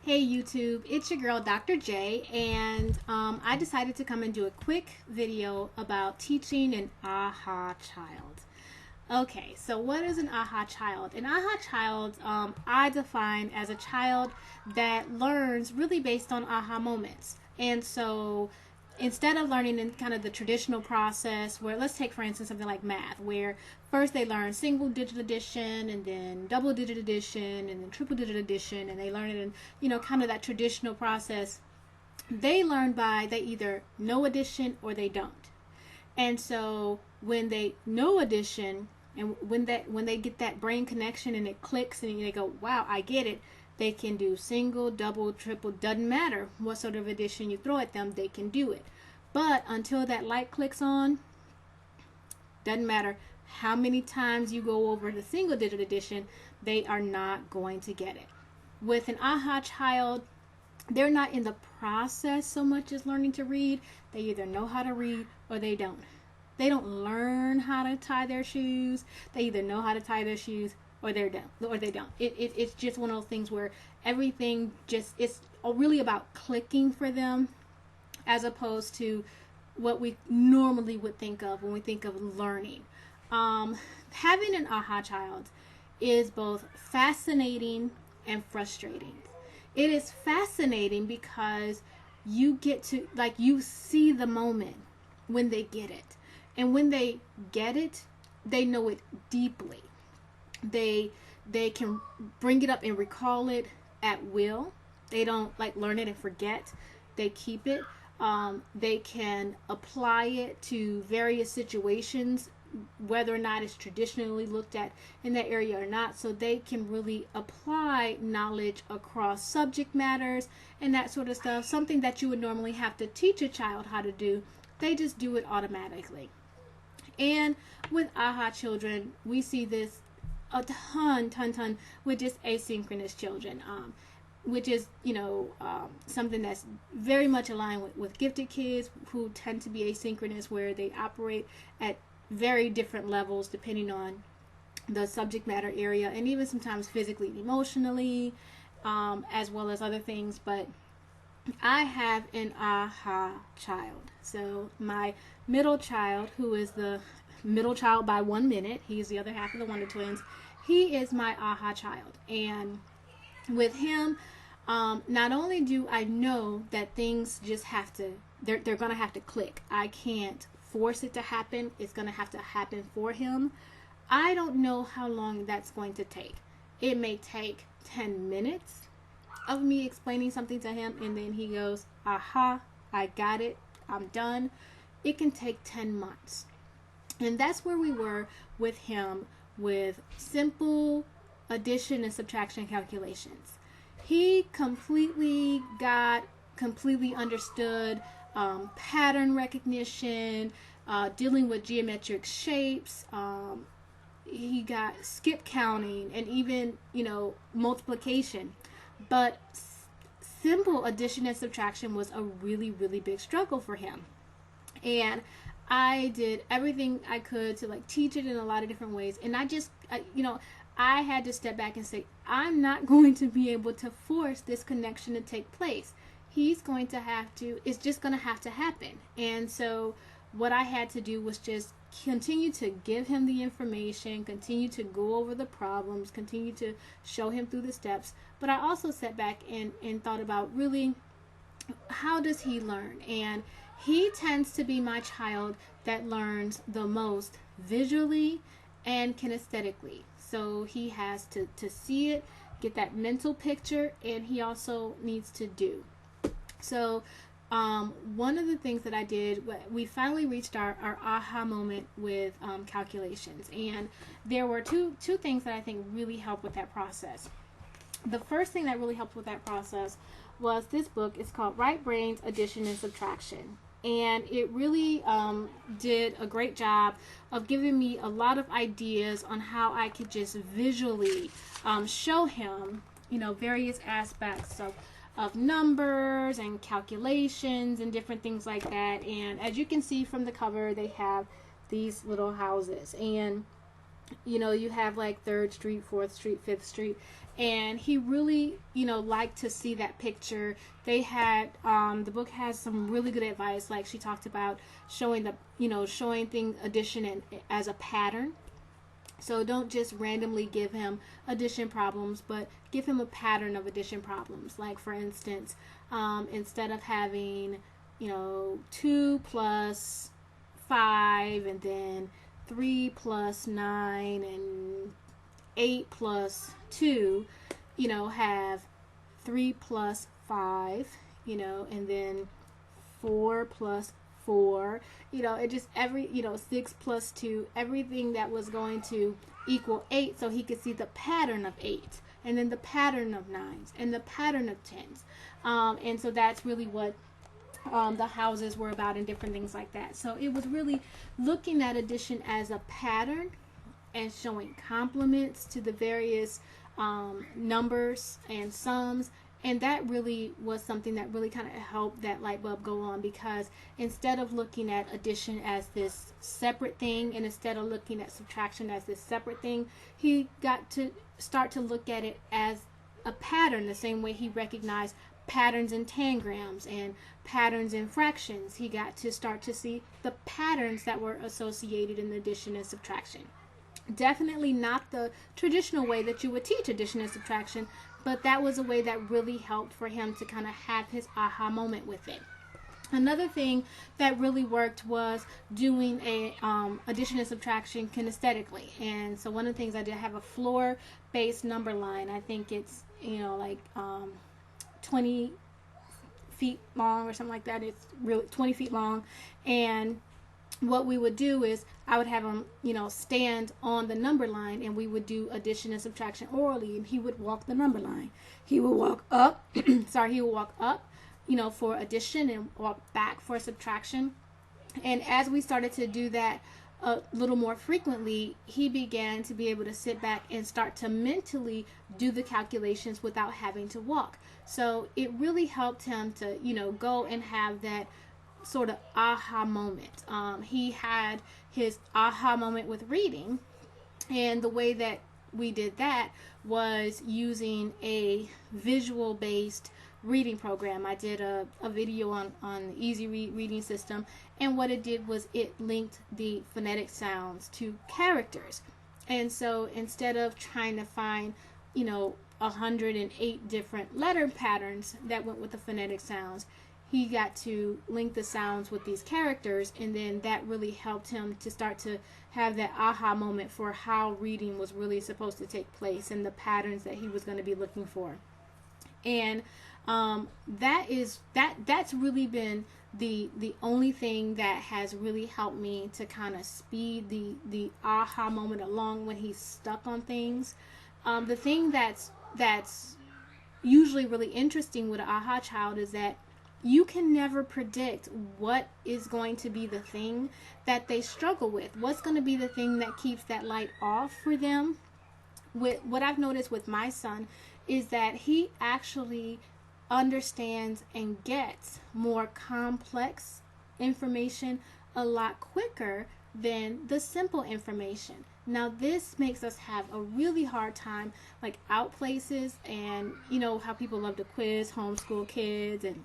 Hey YouTube, it's your girl Dr. J, and I decided to come and do a quick video about teaching an AHA child. Okay, so what is an AHA child? An AHA child I define as a child that learns really based on AHA moments. And so instead of learning in kind of the traditional process where, let's take for instance something like math, where first they learn single digit addition and then double digit addition and then triple digit addition, and they learn it in kind of that traditional process. They learn by, they either know addition or they don't. And so when they know addition and when they get that brain connection and it clicks and they go, wow, I get it, they can do single, double, triple, doesn't matter what sort of addition you throw at them, they can do it. But until that light clicks on, doesn't matter how many times you go over the single digit addition, they are not going to get it. With an AHA child, they're not in the process so much as learning to read. They either know how to read or they don't. They don't learn how to tie their shoes. They either know how to tie their shoes or they don't. It's just one of those things where everything it's really about clicking for them, as opposed to what we normally would think of when we think of learning. Having an AHA child is both fascinating and frustrating. It is fascinating because you get to, you see the moment when they get it. And when they get it, they know it deeply. They can bring it up and recall it at will. They don't learn it and forget. They keep it. They can apply it to various situations, whether or not it's traditionally looked at in that area or not. So they can really apply knowledge across subject matters and that sort of stuff. Something that you would normally have to teach a child how to do, they just do it automatically. And with AHA children, we see this a ton with just asynchronous children, which is, something that's very much aligned with gifted kids who tend to be asynchronous, where they operate at very different levels depending on the subject matter area, and even sometimes physically and emotionally, as well as other things. But I have an AHA child. So my middle child, who is the middle child by 1 minute, he's the other half of the Wonder Twins, he is my AHA child. And with him, not only do I know that things just have to, they're going to have to click. I can't force it to happen. It's going to have to happen for him. I don't know how long that's going to take. It may take 10 minutes of me explaining something to him, and then he goes, aha, I got it, I'm done. It can take 10 months. And that's where we were with him with simple addition and subtraction calculations. He completely understood pattern recognition, dealing with geometric shapes. He got skip counting and even, multiplication. But simple addition and subtraction was a really big struggle for him. And I did everything I could to teach it in a lot of different ways. And I had to step back and say, I'm not going to be able to force this connection to take place. He's going to have to, it's just going to have to happen. And so what I had to do was just continue to give him the information, continue to go over the problems, continue to show him through the steps. But I also sat back and thought about, really, how does he learn? And he tends to be my child that learns the most visually and kinesthetically. So he has to see it, get that mental picture, and he also needs to do. So one of the things that I did, we finally reached our aha moment with calculations. And there were two things that I think really helped with that process. The first thing that really helped with that process was this book. It's called Right Brains, Addition and Subtraction. And it really did a great job of giving me a lot of ideas on how I could just visually show him, various aspects of numbers and calculations and different things like that. And as you can see from the cover, they have these little houses. And you have 3rd Street, 4th Street, 5th Street. and he really, liked to see that picture. They had, the book has some really good advice, like she talked about showing showing things addition and as a pattern. So don't just randomly give him addition problems, but give him a pattern of addition problems. Like, for instance, instead of having, 2 plus 5 and then 3 plus 9 and 8 plus 2, have 3 plus 5, and then 4 plus 4, it just 6 plus 2, everything that was going to equal 8, so he could see the pattern of 8, and then the pattern of 9s, and the pattern of 10s. And so that's really what the houses were about, and different things like that. So it was really looking at addition as a pattern and showing complements to the various numbers and sums. And that really was something that really kind of helped that light bulb go on, because instead of looking at addition as this separate thing, and instead of looking at subtraction as this separate thing, he got to start to look at it as a pattern, the same way he recognized patterns in tangrams and patterns in fractions. He got to start to see the patterns that were associated in addition and subtraction. Definitely not the traditional way that you would teach addition and subtraction, but that was a way that really helped for him to kind of have his aha moment with it. Another thing that really worked was doing a addition and subtraction kinesthetically. And so one of the things I did, have a floor-based number line. I think it's 20 feet long or something like that. It's really 20 feet long. And what we would do is I would have him, stand on the number line, and we would do addition and subtraction orally, and he would walk the number line. He would walk up, he would walk up, for addition, and walk back for subtraction. And as we started to do that a little more frequently, he began to be able to sit back and start to mentally do the calculations without having to walk. So it really helped him to, go and have that sort of aha moment. He had his aha moment with reading, and the way that we did that was using a visual based reading program. I did a video on the Easy Read reading system, and what it did was it linked the phonetic sounds to characters. And so instead of trying to find 108 different letter patterns that went with the phonetic sounds, he got to link the sounds with these characters, and then that really helped him to start to have that aha moment for how reading was really supposed to take place and the patterns that he was going to be looking for. And that's really been the only thing that has really helped me to kind of speed the aha moment along when he's stuck on things. The thing that's usually really interesting with an aha child is that you can never predict what is going to be the thing that they struggle with. What's going to be the thing that keeps that light off for them? With what I've noticed with my son is that he actually understands and gets more complex information a lot quicker than the simple information. Now this makes us have a really hard time, like out places, and how people love to quiz homeschool kids, and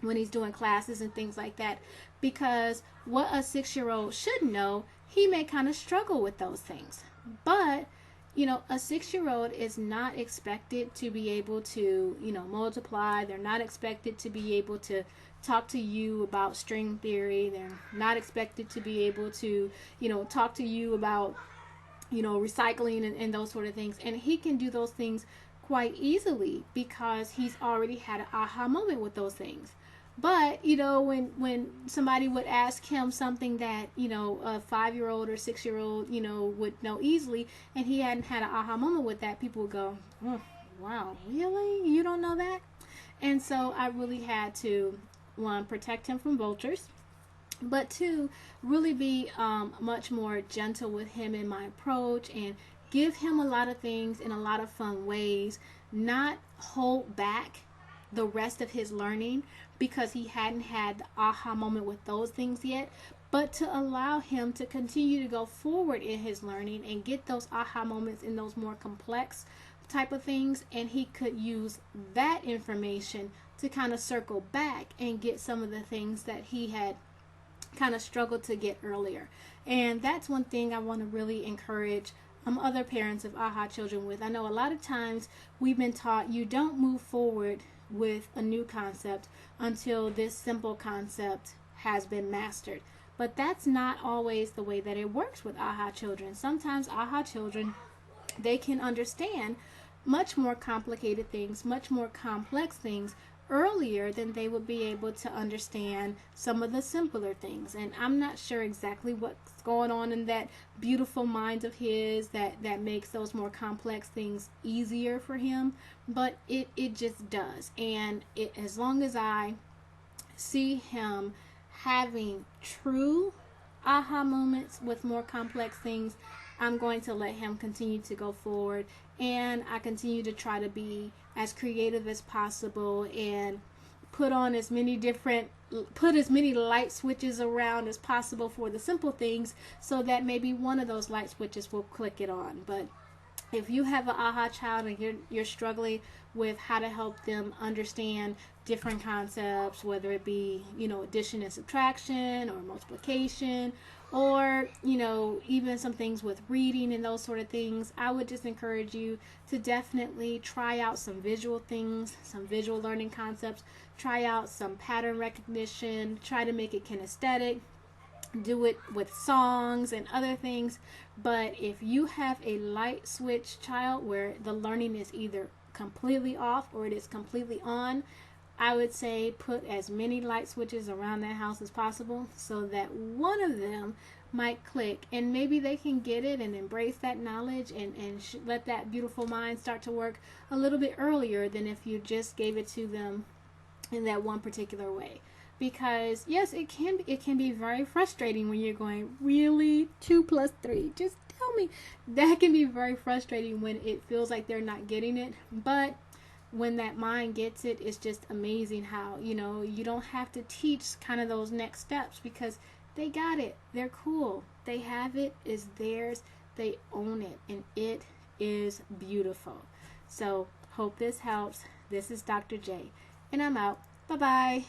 when he's doing classes and things like that, because what a 6-year-old should know, he may kind of struggle with those things. But a 6-year-old is not expected to be able to multiply. They're not expected to be able to talk to you about string theory. They're not expected to be able to talk to you about recycling and those sort of things. And he can do those things quite easily because he's already had an aha moment with those things. But when somebody would ask him something that a 5-year-old or 6-year-old would know easily, and he hadn't had an aha moment with that, people would go, oh, wow, really, you don't know that? And so I really had to, one, protect him from vultures, but two, really be much more gentle with him in my approach, and give him a lot of things in a lot of fun ways, not hold back the rest of his learning because he hadn't had the aha moment with those things yet, but to allow him to continue to go forward in his learning and get those aha moments in those more complex type of things, and he could use that information to kind of circle back and get some of the things that he had kind of struggled to get earlier. And that's one thing I want to really encourage other parents of AHA children with. I know a lot of times we've been taught you don't move forward with a new concept until this simple concept has been mastered. But that's not always the way that it works with AHA children. Sometimes AHA children, they can understand much more complicated things, much more complex things earlier than they would be able to understand some of the simpler things. And I'm not sure exactly what's going on in that beautiful mind of his that makes those more complex things easier for him, but it just does. And as long as I see him having true aha moments with more complex things, I'm going to let him continue to go forward, and I continue to try to be as creative as possible and put as many light switches around as possible for the simple things, so that maybe one of those light switches will click it on. But if you have an AHA child and you're struggling with how to help them understand different concepts, whether it be, addition and subtraction or multiplication, or, even some things with reading and those sort of things, I would just encourage you to definitely try out some visual things, some visual learning concepts, try out some pattern recognition, try to make it kinesthetic, do it with songs and other things. But if you have a light switch child where the learning is either completely off or it is completely on, I would say put as many light switches around that house as possible so that one of them might click, and maybe they can get it and embrace that knowledge and let that beautiful mind start to work a little bit earlier than if you just gave it to them in that one particular way. Because yes, it can be very frustrating when you're going, really, 2 plus 3, just tell me. That can be very frustrating when it feels like they're not getting it. But when that mind gets it, it's just amazing how, you don't have to teach kind of those next steps, because they got it. They're cool. They have it. It's theirs. They own it. And it is beautiful. So hope this helps. This is Dr. J. And I'm out. Bye-bye.